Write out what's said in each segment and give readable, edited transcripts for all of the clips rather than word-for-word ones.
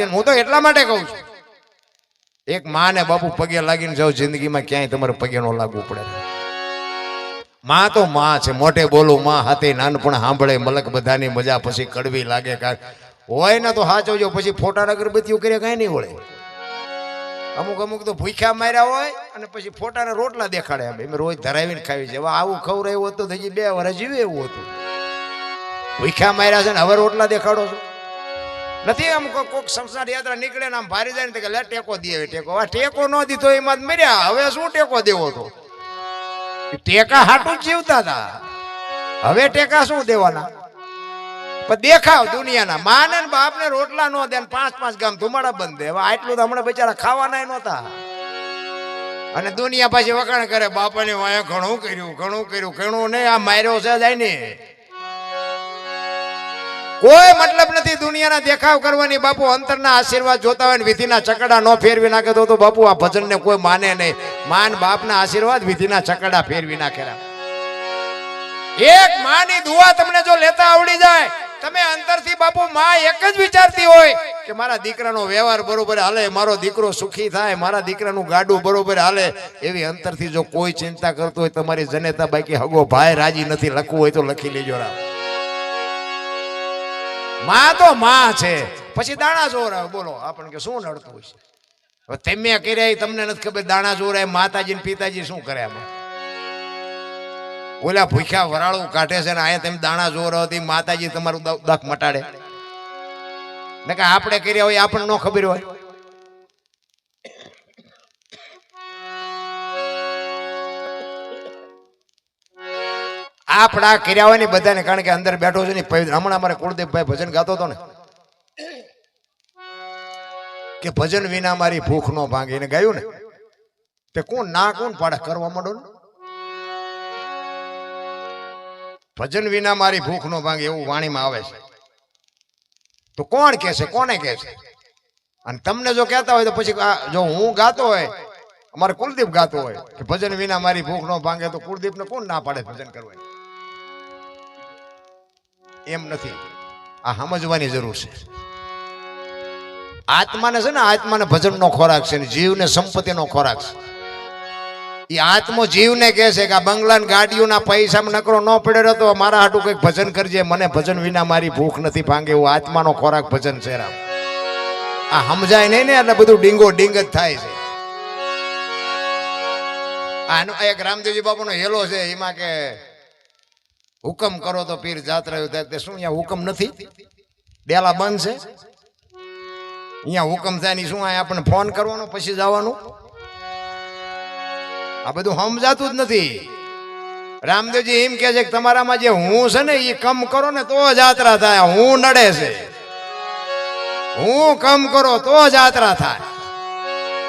હું તો એટલા માટે કહું છું, એક માં ને બાપુ પગે લાગીને જાવ, જિંદગીમાં ક્યાંય તમારે પગે ન લાગવું પડે. માં તો માં છે, મોટે બોલું માં હાથે નાનપણ સાંભળે મલક બધાની મજા, પછી કડવી લાગે કાંઈ હોય ને તો હાચવજો, પછી ફોટા અગરબત્તીઓ કરે કાંઈ નહીં વળે. અમુક અમુક તો ભૂખ્યા માર્યા હોય અને પછી ફોટાના રોટલા દેખાડે. અમે રોજ ધરાવીને ખાવી છે. હવે આવું ખવડાવ્યું હતું તો હજી 2 વર્ષ જીવે એવું હતું. ભૂખ્યા માર્યા છે ને હવે રોટલા દેખાડો છો નથી. આમ કોઈક સંસાર યાત્રા નીકળે ને આમ ભારી જાય ને કે લે ટેકો દે, ટેકો. આ ટેકો ન દીધો એમાં મર્યા, હવે શું ટેકો દેવો? તો ટેકા હાટું જ જીવતા હતા, હવે ટેકા શું દેવાના? પણ દેખાવ દુનિયાના. માને ને બાપને રોટલા નો દે, 5-5 ગામ ધુમાડા બંધ દે. હવે આટલું તો હમણાં બચારા ખાવાના નહોતા. અને દુનિયા પાછી વખાણ કરે, બાપાને વાયા ઘણું કર્યું, ઘણું કર્યું. ઘણું નહીં, આ માર્યો છે જાય ને. કોઈ મતલબ નથી દુનિયાના દેખાવ કરવાની. બાપુ અંતરના આશીર્વાદ જોતા હોય ને વિધિના ચકડા નો ફેરવી નાખે તો બાપુ આ ભજન ને કોઈ માને નહીં. માન બાપના આશીર્વાદ વિધિના ચકડા ફેરવી નાખેલા. એક માની દુઆ તમને જો લેતા આવડી જાય, તમે અંતરથી બાપુ માં એક જ વિચારતી હોય કે મારા દીકરાનો વ્યવહાર બરોબર હાલે, મારો દીકરો સુખી થાય, મારા દીકરાનું ગાડું બરોબર હાલે, એવી અંતરથી જો કોઈ ચિંતા કરતો હોય, તમારી જનેતા બાકી હગો ભાઈ રાજી નથી, લખવું હોય તો લખી લેજો. માં તો માં છે, પછી દાણા જોર આવે. બોલો આપણને કે શું નડતું હોય છે? હવે તમે કર્યા તમને નથી ખબર. દાણા જોર આવે, માતાજી ને પિતાજી શું કરે? આમાં ઓલા ભૂખ્યા વરાળું કાઢે છે ને અહીંયા તમે દાણા જોર હતી, માતાજી તમારું દખ મટાડે ને કે આપણે કર્યા હોય આપણને ન ખબર હોય. આપણા કર્યા હોય ને બધાને, કારણ કે અંદર બેઠો છે ને. હમણાં અમારે કુળદેવભાઈ ભજન ગાતો હતો ને કે ભજન વિના મારી ભૂખ નો ભાંગે, એને ગાયું ને તે કોણ ના કોણ પાડે કરવા માંડો ને. ભજન વિના મારી ભૂખ નો ભાંગે એવું વાણીમાં આવે છે. તો કોણ કે છે, કોને કે છે? અને તમને જો કહેતા હોય તો પછી જો હું ગાતો હોય, અમારે કુલદીપ ગાતો હોય કે ભજન વિના મારી ભૂખ નો ભાંગે, તો કુલદીપ ને કોણ ના પાડે ભજન કરવાનું? એમ નથી. આ સમજવાની જરૂર છે. આત્માને છે ને, આત્માને ભજનનો ખોરાક છે ને જીવને સંપત્તિનો ખોરાક છે. એ આત્મો જીવને કહે છે કે આ બંગલા ને ગાડીઓના પૈસા નકરો ન પડ્યો તો મારા હાટું કંઈક ભજન કરજે, મને ભજન વિના મારી ભૂખ નથી ભાંગે. એવું આત્માનો ખોરાક ભજન છે. રામ આ સમજાય નહીં ને એટલે બધું ડીંગો ડીંગ જ થાય છે. આનો એક રામદેવજી બાપુનો હેલો છે, એમાં કે હુકમ કરો તો પીર જાત રહ્યો થાય. શું અહીંયા હુકમ નથી? ડેલા બંધ છે. અહીંયા હુકમ થાય ની શું? અહીંયા આપણને ફોન કરવાનો પછી જવાનું? આ બધું સમજાતું જ નથી. રામદેવજી એમ કે છે કે તમારામાં જે હું છે ને એ કમ કરો ને તો જાત્રા થાય. હું નડે છે, હું કમ કરો તો જાત્રા થાય.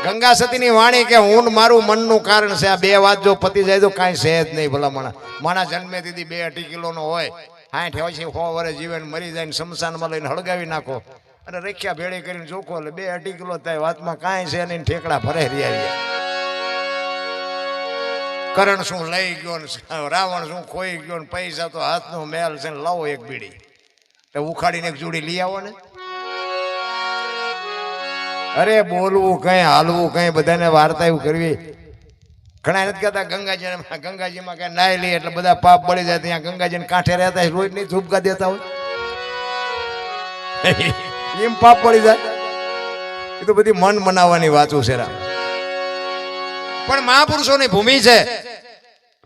ગંગા સતીની વાણી કે હું મારું મનનું કારણ છે. આ 2 વાત જો પતી જાય તો કાંઈ છે જ નહીં. ભલા માણા જન્મે દીધી 2-2.5 કિલોનો હોય, 60 હોય છે, 100 વર્ષ જીવે મરી જાય ને શમશાનમાં લઈને હળગાવી નાખો અને રેખ્યા ભેળી કરીને ચોખ્ખો એટલે 2-2.5 કિલો થાય. વાતમાં કાંઈ છે નહીં, ઠેકડા ભરે રહ્યા. કરણ શું લઈ ગયો ને રાવણ શું ખોઈ ગયો ને પૈસા તો હાથનો મેલ છે ને લાવો એક બીડી તો ઉખાડીને એક જોડી લઈ આવો ને. અરે બોલવું કઈ, હાલવું કઈ, બધાને વાર્તા એવું કરવી. ઘણા નથી કહેતા ગંગાજીમાં કઈ નાઈ લે એટલે બધા પાપ બળી જાય. ત્યાં ગંગાજીને કાંઠે રહેતા હોય, રોજ નહીં ધૂપકા દેતા હોય, એમ પાપ બળી જાય. એ તો બધી મન મનાવવાની વાતો છે. પણ મહાપુરુષોની ભૂમિ છે.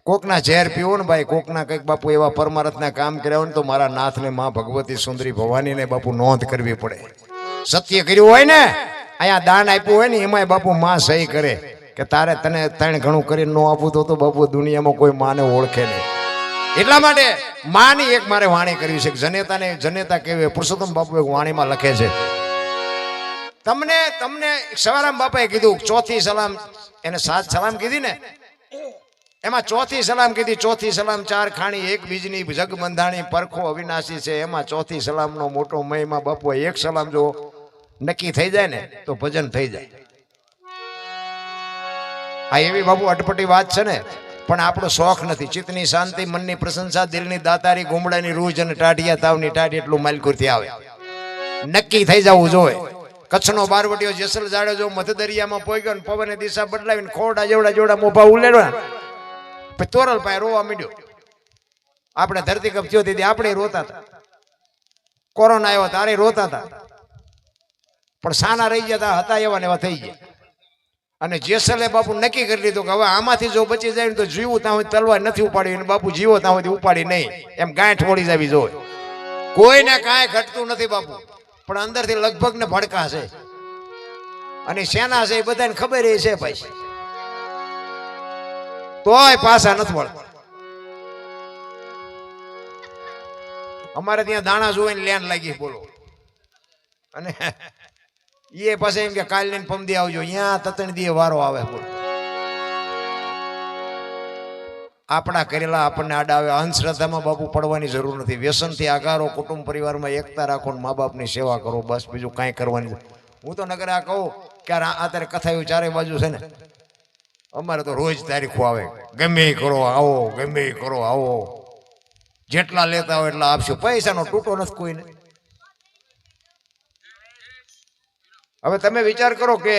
કોકના ઝેર પીવો ને ભાઈ, કોકના કંઈક બાપુ એવા પરમાર્થના કામ કર્યા હોય ને તો મારા નાથને માં ભગવતી સુંદરી ભવાનીને બાપુ નોંધ કરવી પડે. સત્ય કર્યું હોય ને, અહીંયા દાન આપ્યું હોય ને એમાંય બાપુ માં સહી કરે કે તારે તને 3 ઘણું કરીને ન આપવું તો બાપુ દુનિયામાં કોઈ માને ઓળખે નહીં. એટલા માટે માની એક મારે વાણી કરવી છે. જનેતાને જનેતા કેવી પુરુષોત્તમ બાપુ એક વાણીમાં લખે છે. તમને સવારામ બાપાએ કીધું 4થી સલામ, એને 7 સલામ કીધી ને, એમાં 4થી સલામ કીધી. 4થી સલામ 4 ખાણી 1 બીજની જગ બંધાણી પરખો અવિનાશી છે. એમાં 4થી સલામનો મોટો મહિમા બાપુ. 1 સલામ જો નક્કી થઈ જાય ને તો ભજન થઈ જાય. આ એવી બાપુ અટપટી વાત છે ને, પણ આપણો શોખ નથી. ચિત્તની શાંતિ, મનની પ્રશંસા, દિલની દાતારી, ગુમડાની રૂજ અને ટાઢિયા તાવની ટાઢી એટલું માલકુરથી આવે. નક્કી થઈ જવું જોઈએ. કચ્છનો બારવટીયો જેસલ જાડો જો મધ દરિયામાં પોગ્યો ને પવને દિશા બદલાવીને ખોડા જેવડા જેવડા મોભા ઉલેડવા પછી તોરલ પાસે રોવા માંડ્યો. આપણે ધરતીકંપ થયો તેથી આપણે રોતા હતા, કોરોના આવ્યો તારે રોતા હતા, પણ સાના રહી જતા હતા એવા ને એવા થઈ ગયા. અને જેસલે બાપુ નક્કી કરી લીધું કે હવે આમાંથી જો બચી જાય ને તો જીવું ત્યાં તલવાર નથી ઉપાડી, અને બાપુ જીવો ત્યાં ઉપાડી નહીં, એમ ગાંઠ વળી જવી જોઈએ. કોઈને કાંઈ ઘટતું નથી બાપુ, પણ અંદરથી લગભગ ને ભડકા છે, અને સેના છે એ બધાને ખબર એ છે ભાઈ, તોય પાછા નથી વળતા. અમારે ત્યાં દાણા જોઈને લેન લાગી બોલો, અને એ પાસે એમ કે કાલ લઈને પમદી આવજો, અહીંયા તતણ દીએ વારો આવે બોલો. આપણા કરેલા આપણને આડા આવે. અંધશ્રદ્ધામાં બાપુ પડવાની જરૂર નથી. વ્યસનથી આગારો, કુટુંબ પરિવારમાં એકતા રાખો, મા બાપની સેવા કરો, બસ બીજું કાંઈ કરવાની. હું તો નગર આ કહું કે અત્યારે કથા એવું ચારે બાજુ છે ને, અમારે તો રોજ તારીખો આવે, ગમે એ કરો આવો, ગમે એ કરો આવો, જેટલા લેતા હોય એટલા આપશો, પૈસાનો તૂટો નથી કોઈને. હવે તમે વિચાર કરો કે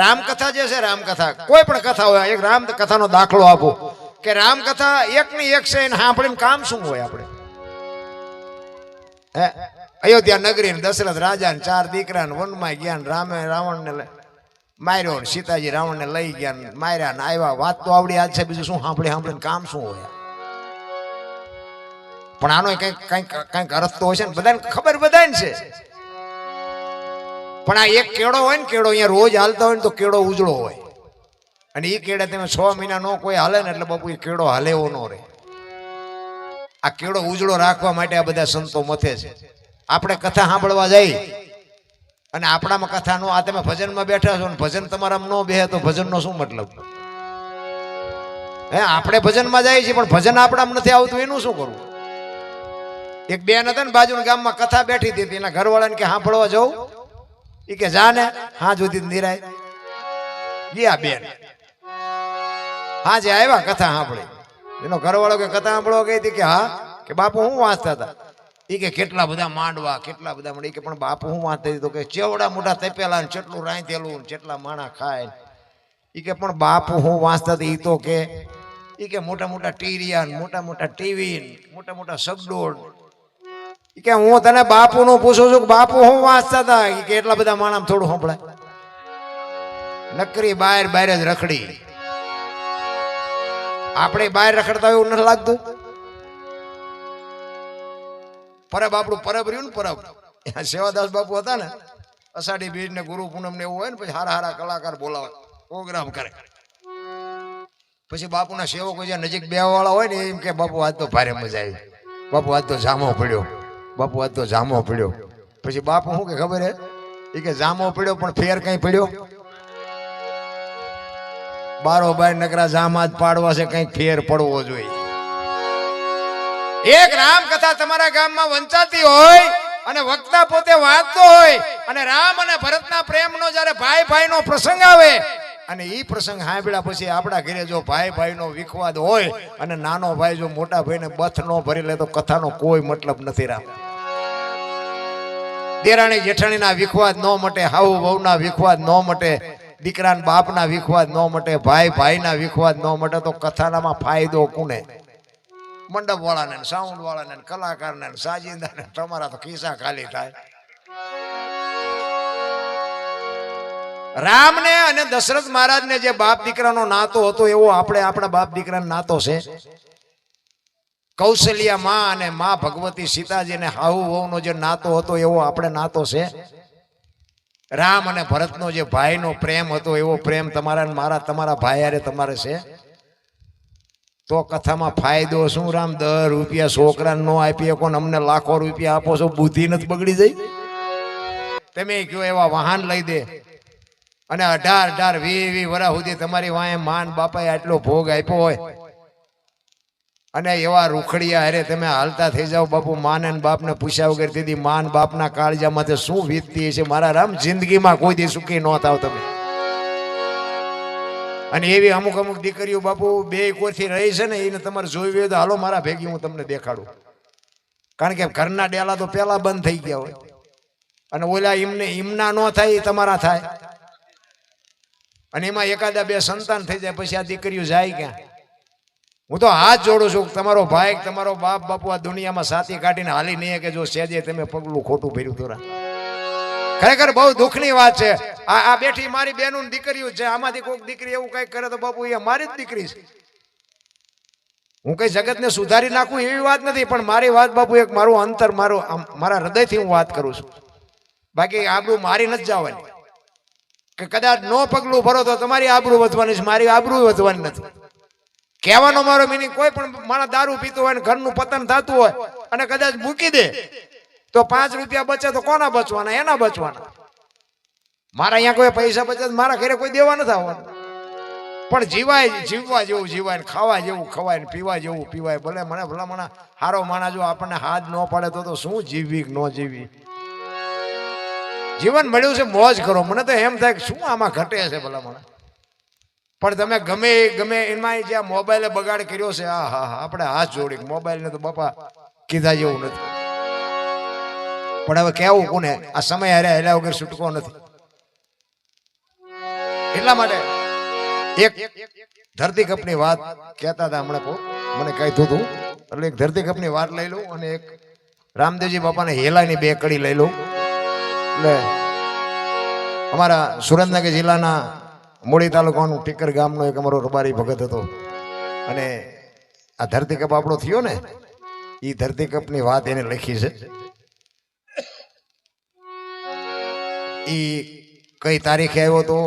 રામકથા જે છે, રામકથા કોઈ પણ કથા હોય, એક રામ કથાનો દાખલો આપો કે રામકથા એકની એક છે, સાંભળીને કામ શું હોય? આપણે અયોધ્યા નગરી ને દશરથ રાજા ને 4 દીકરા ને વનમાં ગયા, રામે રાવણ ને માર્યો, સીતાજી રાવણ ને લઈ ગયા, માર્યા ને આવ્યા. વાત તો આવડી આજ છે, બીજું શું સાંભળીને કામ શું હોય? પણ આનો કઈક અર્થ તો હશે ને, બધાને ખબર બધાને છે. પણ આ એક કેળો હોય ને, કેળો અહીંયા રોજ હાલતા હોય ને તો કેળો ઉજળો હોય, અને એ કેળા તમે 6 મહિના નો કોઈ હાલે ને એટલે બાપુ એ કેળો હાલે એવો નો રહે. આ કેળો ઉજળો રાખવા માટે આ બધા સંતો મથે છે. આપણે કથા સાંભળવા જઈ અને આપણામાં કથા નો, આ તમે ભજનમાં બેઠા છો ને ભજન તમારામાં ન બેહે તો ભજનનો શું મતલબ? આપણે ભજનમાં જઈએ છીએ પણ ભજન આપણામાં નથી આવતું, એનું શું કરવું? એક બેન હતા ને બાજુના ગામમાં, કથા બેઠી હતી, એના ઘરવાળાને કે સાંભળવા જવું, એ કે જા ને, હા જોતી નિરાય ગયા બેન. હા જે આવ્યા કથા સાંભળી, એનો ઘરવાળો કે કથા સાંભળવા ગઈ હતી, કે હા, કે બાપુ હું વાંચતા હતા. એ કે કેટલા બધા માંડવા, કેટલા બધા મળી, કે પણ બાપુ હું વાંચતા હતી? તો કે ચેવડા મોટા તપેલા ને ચેટલું રાંધેલું, જેટલા માણા ખાય. એ કે પણ બાપુ હું વાંચતા હતી? એ તો કે મોટા મોટા ટીરિયા, મોટા મોટા ટીવી, મોટા મોટા સગડોળ. કે હું તને બાપુ નું પૂછું છું કે બાપુ હું વાંચતા હતા? કે એટલા બધા માણસ થોડું સંભળાય, નકરી બહાર બહાર જ રખડી. આપણે બહાર રખડતા એવું નથી લાગતું? પરબ આપણું પરબ રહ્યું ને, પરબ સેવાદાસ બાપુ હતા ને, અષાઢી બીજ ને ગુરુ પૂનમ ને એવું હોય ને, પછી હારા હારા કલાકાર બોલાવે, પ્રોગ્રામ કરે. પછી બાપુના સેવકો જ્યાં નજીક બેવા વાળા હોય ને, એમ કે બાપુ આજ તો ભારે મજા આવી, બાપુ આજ તો જામો પડ્યો, બાપુ આજ તો જામો પડ્યો. પછી બાપુ શું કે ખબર હે? એ કે જામો પડ્યો પણ ફેર કઈ પડ્યો? બારોબાર નકરા જામા જ પાડવા છે, કઈક ફેર પડવો જોઈએ. એક રામ કથા તમારા ગામમાં વંચાતી હોય અને વક્તા પોતે વાંચતો હોય, અને રામ અને ભરતના પ્રેમનો જ્યારે ભાઈ ભાઈનો પ્રસંગ આવે, અને એ પ્રસંગ સાંભળ્યા પછી આપણા ઘરે જો ભાઈ ભાઈનો વિખવાદ હોય અને નાનો ભાઈ જો મોટા ભાઈને બથ ન ભરી લે તો કથાનો કોઈ મતલબ નથી. રામ દેરાણી જેઠાણીના વિખવાદ ન મટે, હાઉ વહુના વિખવાદ ન મટે, દીકરાના બાપના વિખવાદ ન મટે, ભાઈ ભાઈના વિખવાદ ન મટે, તો કથાનામાં ફાયદો કોને? મંડપ વાળાને, સાઉન્ડ વાળાને, કલાકારને, સાજિંદાને. તમારા તો ખિસ્સા ખાલી થાય. રામને અને દશરથ મહારાજને જે બાપ દીકરાનો નાતો હતો એવો આપણે આપણા બાપ દીકરાનો નાતો છે. કૌશલ્યા માં અને માં ભગવતી સીતાજીને હાહુ વહુનો જે નાતો હતો એવો આપણે નાતો છે. રામ અને ભરતનો જે ભાઈનો પ્રેમ હતો એવો પ્રેમ તમારા મારા, તમારા ભાઈ હારે તમારે છે. તો કથામાં ફાયદો શું? રામ 10 રૂપિયા છોકરાને નો આપી શકો, અમને લાખો રૂપિયા આપો છો, બુદ્ધિ નથી બગડી જાય? તમે કયો એવા વાહન લઈ દે, અને 18, 20 વર્ષ સુધી તમારી વાંહે માન બાપાએ આટલો ભોગ આપ્યો હોય, અને એવા રૂખડિયા હારે તમે હાલતા થઈ જાઓ. બાપુ માને બાપને પૂછ્યા વગર દીધી માન બાપના કાળજામાં શું વીતતી છે? મારા રામ જિંદગીમાં કોઈ દી સુખી ન થાવ તમે. અને એવી અમુક અમુક દીકરીઓ બાપુ બે કોરથી રહી છે ને એને તમારે જોઈ હોય તો હાલો મારા ભેગી હું તમને દેખાડું. કારણ કે ઘરના ડેલા તો પેલા બંધ થઈ ગયા હોય અને ઓલા ઈમના ન થાય એ તમારા થાય અને એમાં એકાદા બે સંતાન થઈ જાય પછી આ દીકરીઓ જાય ક્યાં? હું તો હાથ જોડું છું તમારો ભાઈ તમારો બાપ બાપુ આ દુનિયામાં સાથી કાઢીને હાલી નહીં કે જો સેજે તમે પગલું ખોટું ભર્યું તોરા. ખરેખર બહુ દુઃખની વાત છે. આ બેઠી મારી બહેનો દીકરીઓ છે, આમાંથી કોઈક દીકરી એવું કઈ કરે તો બાપુ એ મારી જ દીકરી છે. હું કઈ જગતને સુધારી નાખું એવી વાત નથી, પણ મારી વાત બાપુ એક મારું અંતર મારા હૃદયથી હું વાત કરું છું. બાકી આબરૂ મારી નથી જવાની કે કદાચ નો પગલું ભરો તો તમારી આબરૂ વધવાની છે, મારી આબરૂ વધવાની નથી. કહેવાનો મારો મિનિંગ કોઈ પણ માણસ દારૂ પીતો હોય ને ઘરનું પતન થતું હોય અને કદાચ મૂકી દે તો 5 રૂપિયા બચે તો કોના બચવાના? એના બચવાના. મારા અહીંયા કોઈ પૈસા બચે મારા ઘરે કોઈ દેવા નથી આવવાનું. પણ જીવવા જેવું જીવાય ને ખાવા જેવું ખવાય ને પીવા જેવું પીવાય. ભલે મને ભલામણા હારો માણા જો આપણને હાથ ન પડે તો શું જીવવી કે ન જીવવી? જીવન મળ્યું છે મોજ કરો. મને તો એમ થાય કે શું આમાં ઘટે છે ભલામણા. પણ તમે ગમે એમાં જે મોબાઈલે બગાડ કર્યો છે, હા આપણે હાથ જોડી મોબાઈલ ને તો બાપા કીધા જેવું નથી. પણ હવે કેવું કોને? આ સમય હારે હેલા વગર છૂટકો નથી. એટલા માટે એક ધરતી કપની વાત કહેતા હતા હમણાં મને કીધું હતું, એટલે એક ધરતી કપની વાત લઈ લઉં અને એક રામદેવજી બાપાને હેલાની 2 કડી લઈ લઉં. એટલે અમારા સુરેન્દ્રનગર જિલ્લાના મૂળી તાલુકાનું ટીકર ગામનો એક અમારો રબારી ભગત હતો અને આ ધરતી કપ આપણો થયો ને એ ધરતી કપની વાત એને લખી છે. એ કઈ તારીખે આવ્યો હતો,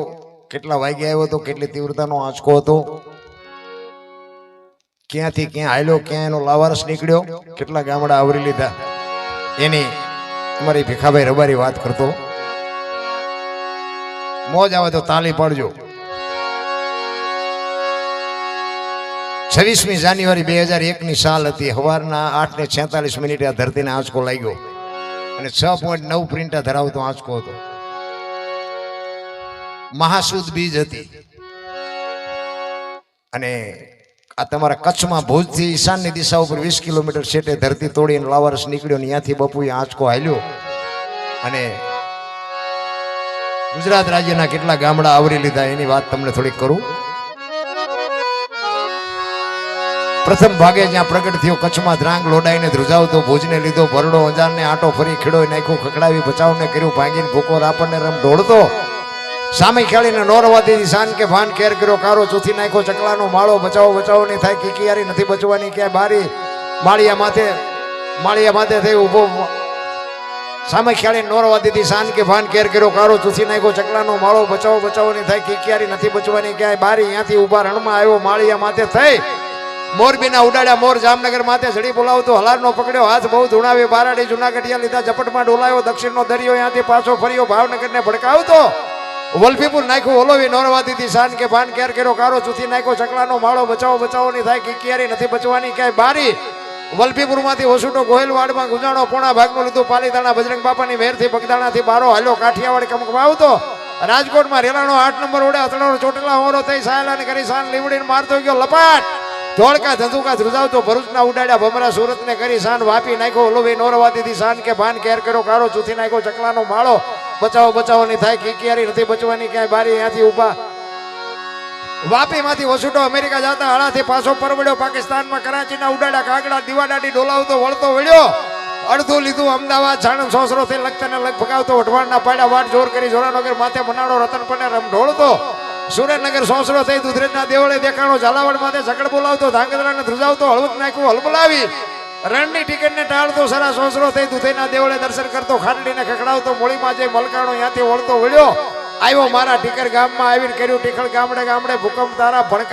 કેટલા વાગે આવ્યો હતો, કેટલી તીવ્રતાનો આંચકો હતો, ક્યાંથી ક્યાં હાલ્યો, ક્યાં એનો લાવારસ નીકળ્યો, કેટલા ગામડા આવરી લીધા, એની અમારી ભીખાભાઈ રબારી વાત કરતો. મોજ આવે તો તાલી પાડજો. 26મી જાન્યુઆરી 2001ની સાલ હતી. સવારના 8:46 આ ધરતીને આંચકો લાગ્યો અને 6.9 પ્રિન્ટા ધરાવતો આંચકો હતો. મહાસુદ બીજ હતી અને આ તમારા કચ્છમાં ભુજથી ઈશાનની દિશા ઉપર 20 કિલોમીટર છેટે ધરતી તોડીને લાવારસ નીકળ્યો ને ત્યાંથી બાપુએ આંચકો હાલ્યો અને ગુજરાત રાજ્યના કેટલા ગામડા આવરી લીધા એની વાત તમને થોડીક કરું. પ્રથમ ભાગે જ્યાં પ્રગટ થયો કચ્છમાં ધ્રાંગ લોડાઈને ધ્રુજાવતો, ભુજને લીધો ભરડો, અંજારને આટો ફરી ખીડોય નાખ્યો, ખકડાવી બચાવને કર્યું ભાંગીને ભૂકો રાપણને રમ ઢોળતો, સામે ખેડીને નોરવાથી શાન કે ભાન કેર કર્યો, કારો ચૂથી નાખ્યો ચકલાનો માળો, બચાવો નહીં થાય કિકિયારી નથી બચવાની ક્યાંય બારી, માળિયા માથે થઈ ઉભો, સામે ખેડીને નોરવાથી શાન કે ભાન કેર કર્યો, કારો ચૂથી નાખ્યો ચકલાનો માળો, બચાવો નહીં થાય કિકિયારી નથી બચવાની ક્યાંય બારી, ત્યાંથી ઉભા રણમાં આવ્યો માળિયા માથે થઈ, મોરબીના ઉડાડ્યા મોર, જામનગર માથે ઝડી બોલાવતો, હલારનો પકડ્યો હાથ બહુ ધૂણાવી, બારાડી જુનાગઢિયા લીધા ઝપટમાં ડોલાયો, દક્ષિણનો દરિયો ત્યાંથી પાછો ફર્યો, ભાવનગરને ભડકાવતો, વલભીપુર નાખ્યું ઓલોવી, નોરવાથી શાન કે ભાન કેર કર્યો, કારો ચૂથી નાખ્યો ચકલાનો માળો, બચાવો નહીં થાય કિકિયારી નથી બચવાની ક્યાંય બારી, વલભીપુરમાંથી ઓસુટો ગોહિલવાડમાં ગુજાણો, પોણા ભાગનું લીધું પાલીતાણા, બજરંગ બાપાની મેરથી બગદાણાથી બારો હાલ્યો, કાઠિયાવાડ કમકમાં આવતો, રાજકોટમાં રેલાનો 8 નંબર ઓડે અથડાનો ચોટેલા હોરો થઈ, સાયલાને કરી શાન લીવડીને મારતો ગયો લપાટ, ધોળકા ધંધુકા ધ્રુજાવતો, ભરૂચના ઉડાડ્યા ભમરા, સુરતને કરી શાન વાપી નાખ્યો ઓલોવી, નોરવાથી શાન કે ભાન કેર કર્યો, કારો ચૂથી નાખ્યો ચકલાનો માળો, બચાવો નહીં થાય કિકિયારી નથી બચવાની ક્યાંય બારી, ત્યાંથી ઉભા વાપીમાંથી વસુટો અમેરિકા જતા હળાથી પાછો પરવડ્યો, પાકિસ્તાનમાં કરાચીના ઉડાડ્યા કાગડા, દીવાડાડી ડોલાવતો વળતો વળ્યો, અડધું લીધું અમદાવાદ, છાણંદ સોસરોથી લખતાને લગ ભગાવતો, વઢવાણના પાડ્યા વાટ જોર કરી, જોરાનગર માથે મનાડો, રતનપરને રમ ઢોળતો, સુરેન્દ્રનગર સોસરો થઈ, દુધરેજના દેવળે દેખાણો, ઝાલાવાડ માથે ઝકડ બોલાવતો, ધાંગધ્રાને ધ્રુજાવતો, હળવદ નાખ્યું હલબલાવી, રણની ટિકિટને ટાળતો, સરા સોસરો થઈ, દુધઈના દેવળે દર્શન કરતો, ખાંડલીને ખકડાવતો, મોળીમાં જઈ મલકાણો ત્યાંથી વળતો વળ્યો, આવ્યો મારા ટીકર ગામમાં આવીને કર્યું ટીખળ ગામડે ભૂકંપ તારા ભડકા